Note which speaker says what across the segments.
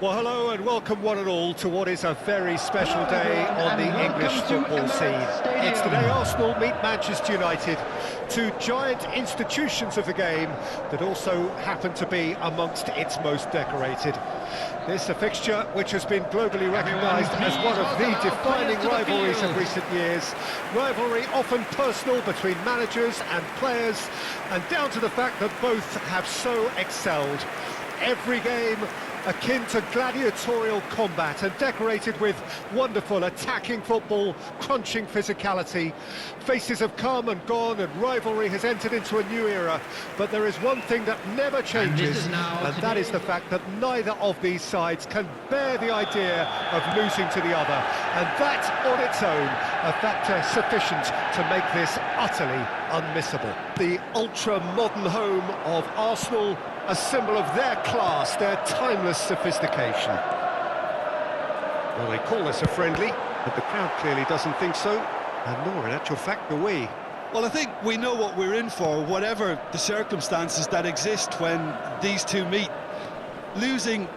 Speaker 1: Well, hello and welcome one and all to what is a very special day on the English football scene. It's the day Arsenal meet Manchester United, two giant institutions of the game that also happen to be amongst its most decorated. This is a fixture which has been globally recognised as one of the defining rivalries of recent years. Rivalry often personal between managers and players, and down to the fact that both have so excelled. Every game akin to gladiatorial combat and decorated with wonderful attacking football, crunching physicality. Faces have come and gone and rivalry has entered into a new era, but there is one thing that never changes, and that is the fact that neither of these sides can bear the idea of losing to the other, and that on its own a factor sufficient to make this utterly unmissable. The ultra-modern home of Arsenal, a symbol of their class, their timeless sophistication. Well, they call this a friendly, but the crowd clearly doesn't think so, and nor in actual fact do we.
Speaker 2: Well, I think we know what we're in for, whatever the circumstances that exist when these two meet. Losing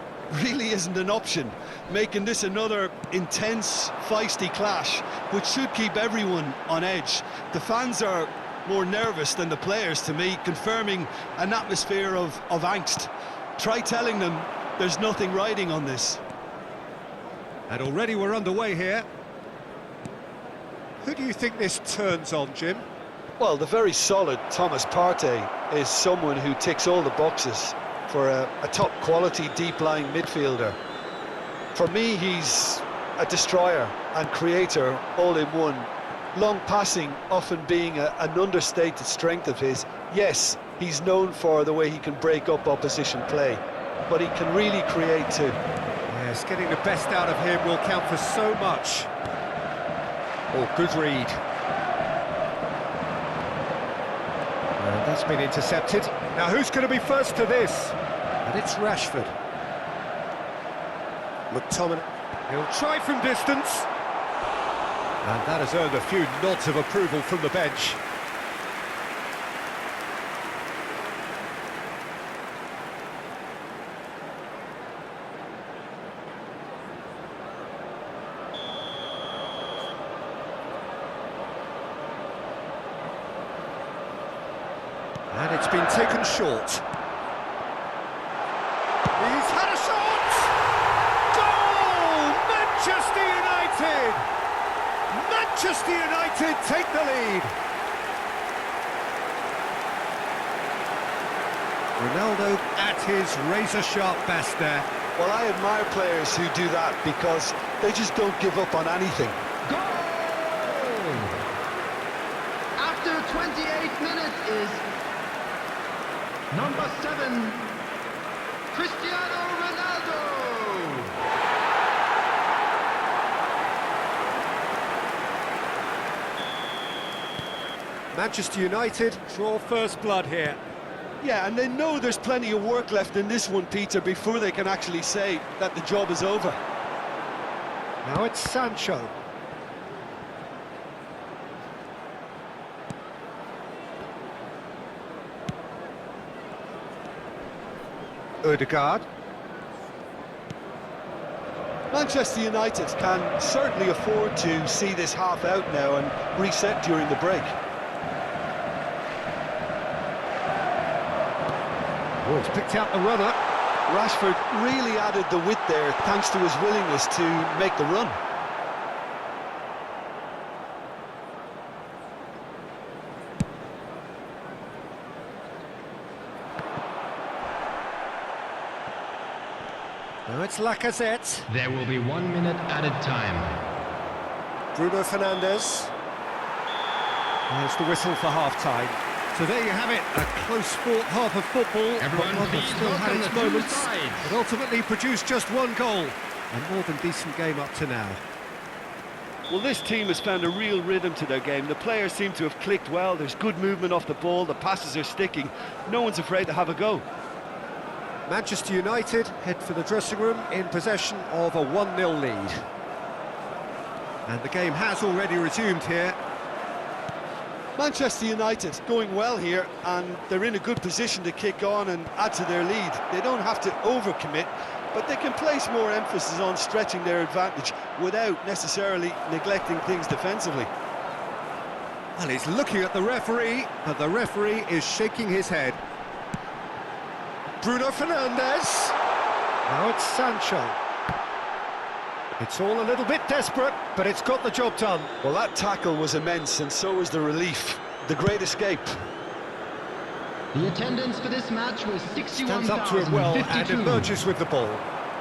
Speaker 2: really isn't an option, making this another intense, feisty clash, which should keep everyone on edge. The fans are more nervous than the players, to me, confirming an atmosphere of angst. Try telling them there's nothing riding on this.
Speaker 1: And already we're underway here. Who do you think this turns on, Jim?
Speaker 2: Well, the very solid Thomas Partey is someone who ticks all the boxes for a top-quality, deep-lying midfielder. For me, he's a destroyer and creator all in one. Long passing often being an understated strength of his. Yes, he's known for the way he can break up opposition play, but he can really create too.
Speaker 1: Yes, getting the best out of him will count for so much. Oh, good read. That's been intercepted. Now who's going to be first to this? And it's Rashford. McTominay. He'll try from distance. And that has earned a few nods of approval from the bench. And it's been taken short. He's had a shot! Goal! Manchester United! Manchester United take the lead. Ronaldo at his razor-sharp best there.
Speaker 2: Well, I admire players who do that because they just don't give up on anything.
Speaker 3: Goal! After 28 minutes is number 7, Cristiano Ronaldo.
Speaker 1: Manchester United draw first blood here.
Speaker 2: Yeah, and they know there's plenty of work left in this one, Peter, before they can actually say that the job is over.
Speaker 1: Now it's Sancho. Odegaard.
Speaker 2: Manchester United can certainly afford to see this half out now and reset during the break.
Speaker 1: Oh, he's picked out the runner.
Speaker 2: Rashford really added the width there thanks to his willingness to make the run.
Speaker 1: Now it's Lacazette.
Speaker 4: There will be 1 minute added time.
Speaker 1: Bruno Fernandes. There's the whistle for half-time. So there you have it, a close-fought half of football.
Speaker 4: Everyone,
Speaker 1: one that
Speaker 4: please
Speaker 1: still had
Speaker 4: welcome
Speaker 1: its
Speaker 4: the two
Speaker 1: moments,
Speaker 4: sides.
Speaker 1: but ultimately produced just one goal. A more than decent game up to now.
Speaker 5: Well, this team has found a real rhythm to their game. The players seem to have clicked well. There's good movement off the ball. The passes are sticking. No one's afraid to have a go.
Speaker 1: Manchester United head for the dressing room in possession of a 1-0 lead. And the game has already resumed here.
Speaker 2: Manchester United going well here, and they're in a good position to kick on and add to their lead. They don't have to overcommit, but they can place more emphasis on stretching their advantage without necessarily neglecting things defensively.
Speaker 1: Well, he's looking at the referee, but the referee is shaking his head. Bruno Fernandes. Now it's Sancho. It's all a little bit desperate, but it's got the job done.
Speaker 2: Well, that tackle was immense, and so was the relief. The great escape.
Speaker 3: The attendance for this match was 61,052.
Speaker 1: Stands up to it well and emerges with the ball.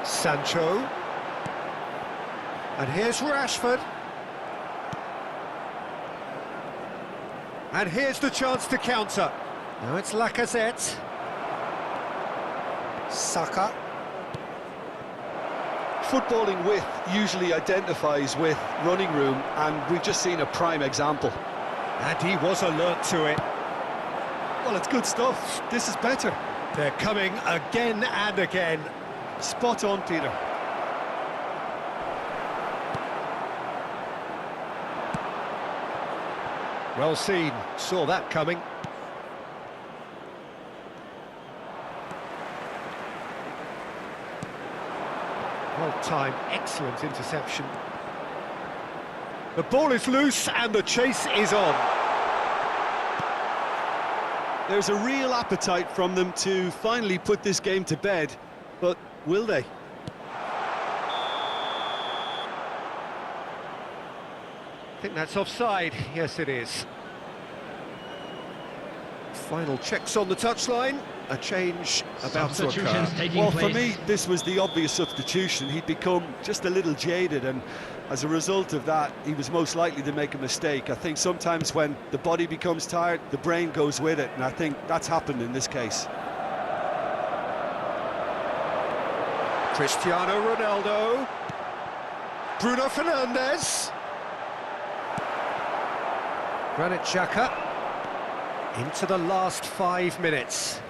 Speaker 1: Sancho. And here's Rashford. And here's the chance to counter. Now it's Lacazette. Saka.
Speaker 2: Footballing width usually identifies with running room, and we've just seen a prime example.
Speaker 1: And he was alert to it.
Speaker 2: Well, it's good stuff. This is better.
Speaker 1: They're coming again and again.
Speaker 2: Spot on, Peter.
Speaker 1: Well seen, saw that coming. Well timed, excellent interception. The ball is loose and the chase is on.
Speaker 2: There's a real appetite from them to finally put this game to bed, but will they?
Speaker 1: I think that's offside. Yes, it is. Final checks on the touchline. A change about to occur.
Speaker 4: Substitutions taking
Speaker 2: Well,
Speaker 4: place.
Speaker 2: for me, this was the obvious substitution. He'd become just a little jaded, and as a result of that, he was most likely to make a mistake. I think sometimes when the body becomes tired, the brain goes with it, and I think that's happened in this case.
Speaker 1: Cristiano Ronaldo. Bruno Fernandes. Granit Xhaka. Into the last 5 minutes.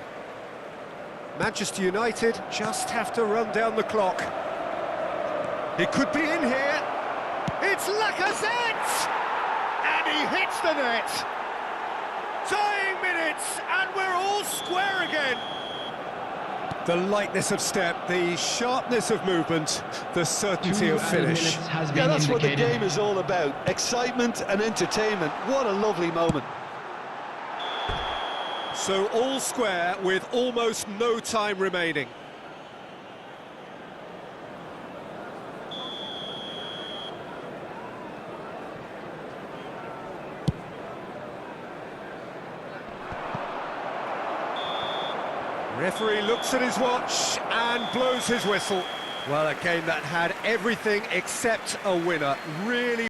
Speaker 1: Manchester United just have to run down the clock. He could be in here. It's Lacazette! And he hits the net. Tying minutes, and we're all square again. The lightness of step, the sharpness of movement, the certainty of finish.
Speaker 2: Yeah, that's what the game is all about. Excitement and entertainment. What a lovely moment.
Speaker 1: So all square with almost no time remaining. Referee looks at his watch and blows his whistle. Well, a game that had everything except a winner. Really